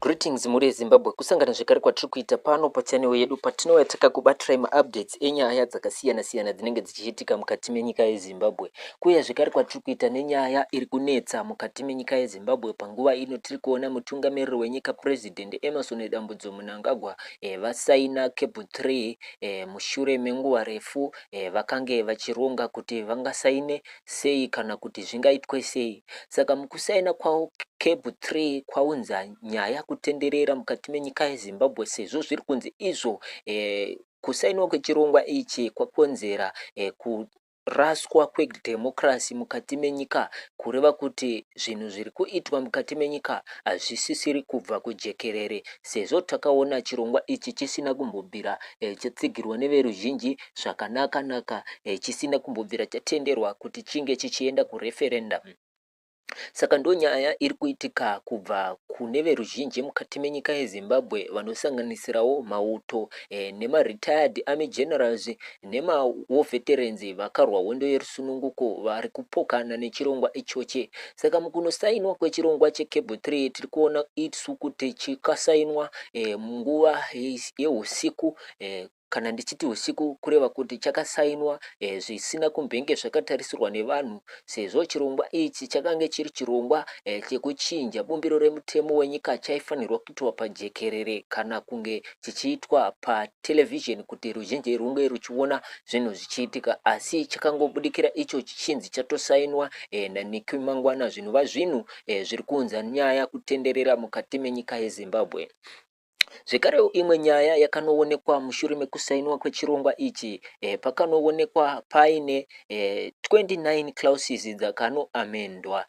Greetings muri Zimbabwe, kusangana zvekare kwatiri kuita pano pachannel yedu patinowataka kubatira maupdates enyaya dzakasiyana-siyana dzinenge dzichiitika mukati menyika yeZimbabwe. Kuuya zvekare kwatiri kuita nenyaya iri kunetsa mukati menyika yeZimbabwe panguva ino. Tiri kuona mutungamiriri wenyika President Emerson Mnangagwa vasaina Cable 3 mushure menguva refu vakange vachironga kuti vangasaine sei kana kuti zvingaitwe sei. Saka mukusaina kwavo Cable 3 kwaunza nyaya kutenderera mukati menyika yeZimbabwe sezvo zviri kunzi izvo kusainwa kwechirongwa ichi kwakonzera kuraswa kwedhemokirasi mukati menyika, kureva kuti zvinhu zviri kuitwa mukati menyika hazvisisiri kubva kujekerere, sezvo takaona chirongwa ichi chisina kumbobvira chatsigirwa neveruzhinji zvakanaka-naka, chisina kumbobvira chatenderwa kuti chinge chichienda kureferendum. Saka ndo nyaya iri kuitika kubva kune veruzhinji mukati menyika yeZimbabwe vanosanganisirawo mauto nema-retired army generals nema-war veterans vakarwa hondo yerusununguko vari kupokana nechirongwa ichoche. Saka mukunosainwa kwechirongwa cheCable 3 tiri kuona isu kuti chikasainwa munguva yehusiku, kana ndichiti usiku kureva kuti chakasainwa zvisina kumbenge zvakatarisirwa nevanhu, sezvo chirongwa ichi chakange chiri chirongwa chekuchinja bumbiro remutemo wenyika chaifanirwa kuitwa pajekerere kana kunge chichiitwa patelevision kuti ruzhinji runge ruchiona zvinhu zvichiitika, asi chakangobudikira icho chichinzi chatosainwa nekumangwana. Zvinhu vazvinhu zviri kuunza nyaya kutenderera mukati menyika yeZimbabwe. Zvekare imwe nyaya yakanoonekwa mushure mekusainwa kwechirongwa ichi, pakanoonekwa paine 29 clauses dzakanoamendwa,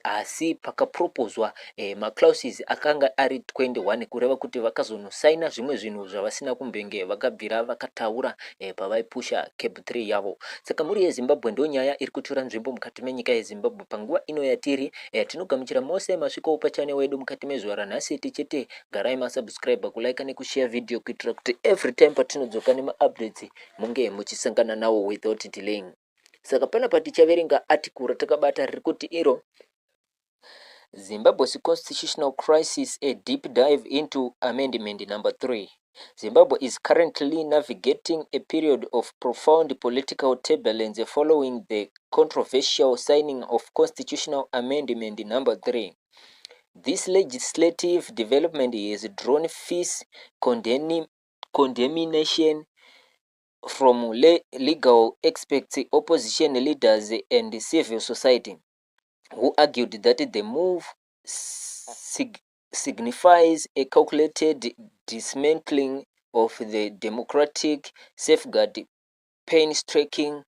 asi pakapropozwa maclauses akanga ari 21, kureva kuti vakazonosaina zvimwe zvinhu zvavasina kumbenge vakabvira vakataura pavaipusha Cable 3 yavo. Saka muri yeZimbabwe ndo nyaya iri kutora nzvimbo mukati menyika yeZimbabwe panguva ino yatiri. Tinogamuchira mose masvikawo pachannel wedu mukati mezuva ranhasi tichiti garai masubscribe, kulike nekushare video kuitira kuti every time patinodzoka nema-updates munge muchisangana nawo without delaying. Saka panapa tichaverenga article ratakabata riri kuti iro Zimbabwe's constitutional crisis, a deep dive into amendment number 3. Zimbabwe is currently navigating a period of profound political turbulence following the controversial signing of constitutional amendment number 3. This legislative development has drawn fierce condemnation from legal experts, opposition leaders, and civil society, who argued that the move signifies a calculated dismantling of the democratic safeguard painstaking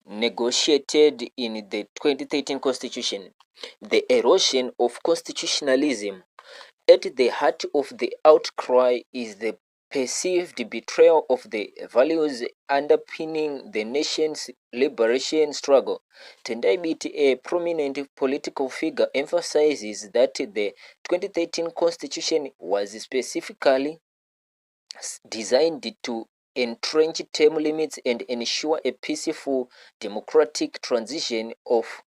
negotiated in the 2013 constitution. The erosion of constitutionalism. At the heart of the outcry is the perceived betrayal of the values underpinning the nation's liberation struggle. Tendai Biti, a prominent political figure, emphasizes that the 2013 constitution was specifically designed to entrench term limits and ensure a peaceful democratic transition of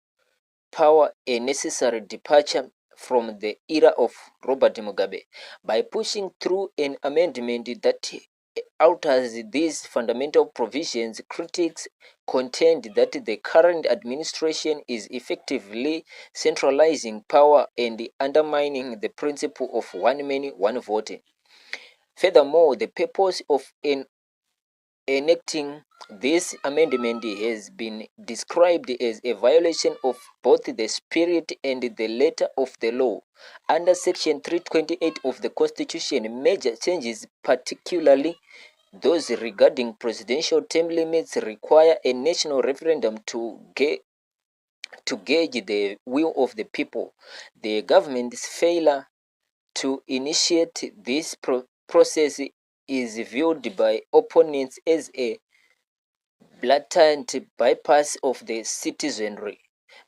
power, a necessary departure from the era of Robert Mugabe. By pushing through an amendment that alters these fundamental provisions, critics contend that the current administration is effectively centralizing power and undermining the principle of one man, one vote. Furthermore, the purpose of enacting this amendment has been described as a violation of both the spirit and the letter of the law. Under Section 328 of the Constitution, major changes, particularly those regarding presidential term limits, require a national referendum to gauge the will of the people. The government's failure to initiate this process is viewed by opponents as a blatant bypass of the citizenry.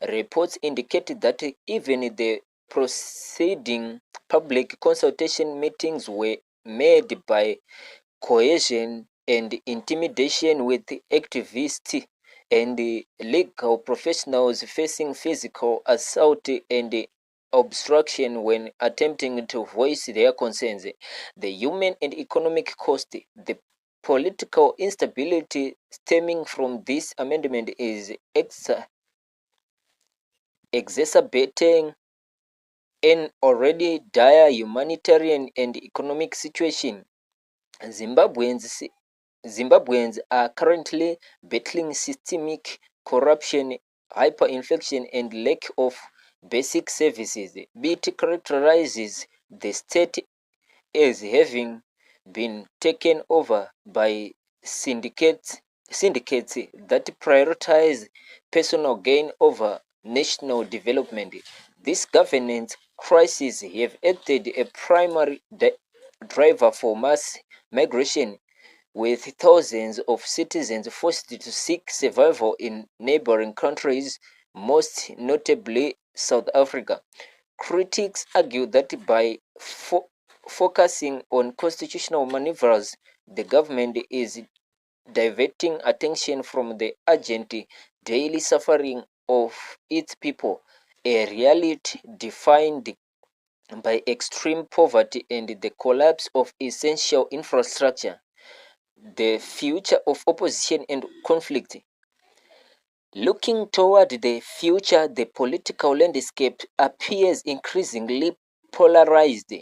Reports indicate that even the preceding public consultation meetings were made by coercion and intimidation, with activists and legal professionals facing physical assault and obstruction when attempting to voice their concerns. The human and economic cost, the political instability stemming from this amendment is exacerbating an already dire humanitarian and economic situation. Zimbabweans are currently battling systemic corruption, hyperinflation, and lack of basic services. BT characterizes the state as having been taken over by syndicates that prioritize personal gain over national development. This governance crisis have acted a primary driver for mass migration, with thousands of citizens forced to seek survival in neighboring countries, most notably South Africa. Critics argue that by focusing on constitutional maneuvers, the government is diverting attention from the urgent daily suffering of its people, a reality defined by extreme poverty and the collapse of essential infrastructure. The future of opposition and conflict. Looking toward the future, the political landscape appears increasingly polarized.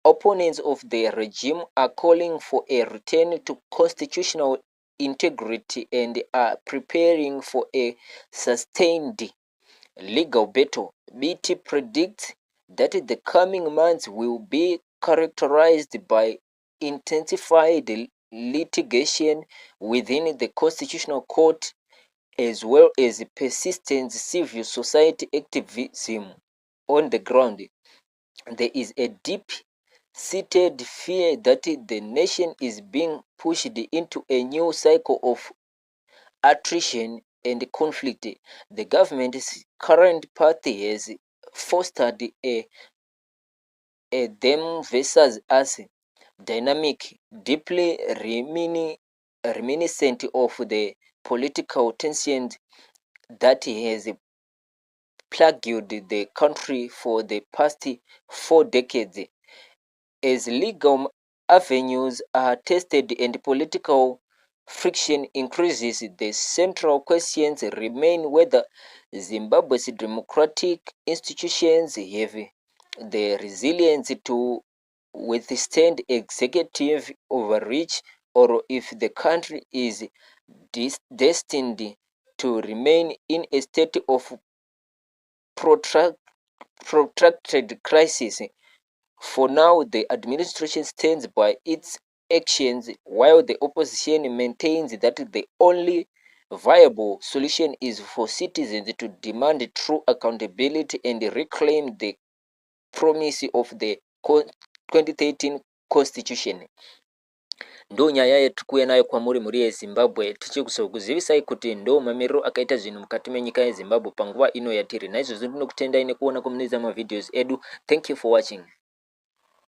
Opponents of the regime are calling for a return to constitutional integrity and are preparing for a sustained legal battle. BT predicts that the coming months will be characterized by intensified litigation within the Constitutional Court, as well as persistent civil society activism on the ground. There is a deep-seated fear that the nation is being pushed into a new cycle of attrition and conflict. The government's current path has fostered a them versus us dynamic, deeply reminiscent of the political tensions that has plagued the country for the past 4 decades. As legal avenues are tested and political friction increases, the central questions remain whether Zimbabwe's democratic institutions have the resilience to withstand executive overreach, or if the country is destined to remain in a state of protracted crisis. For now, the administration stands by its actions, while the opposition maintains that the only viable solution is for citizens to demand true accountability and reclaim the promise of the 2013 constitution. Ndo nyaya yatikuye nayo kwamuri muri yezimbabwe tichikusaba kuzivisa kuti ndo mamiriro akaita zvinhu mukati menyika yezimbabwe panguva ino yatiri. Naizvozvo ndinokutendai nekuona kumuneza mavideos edu. Thank you for watching.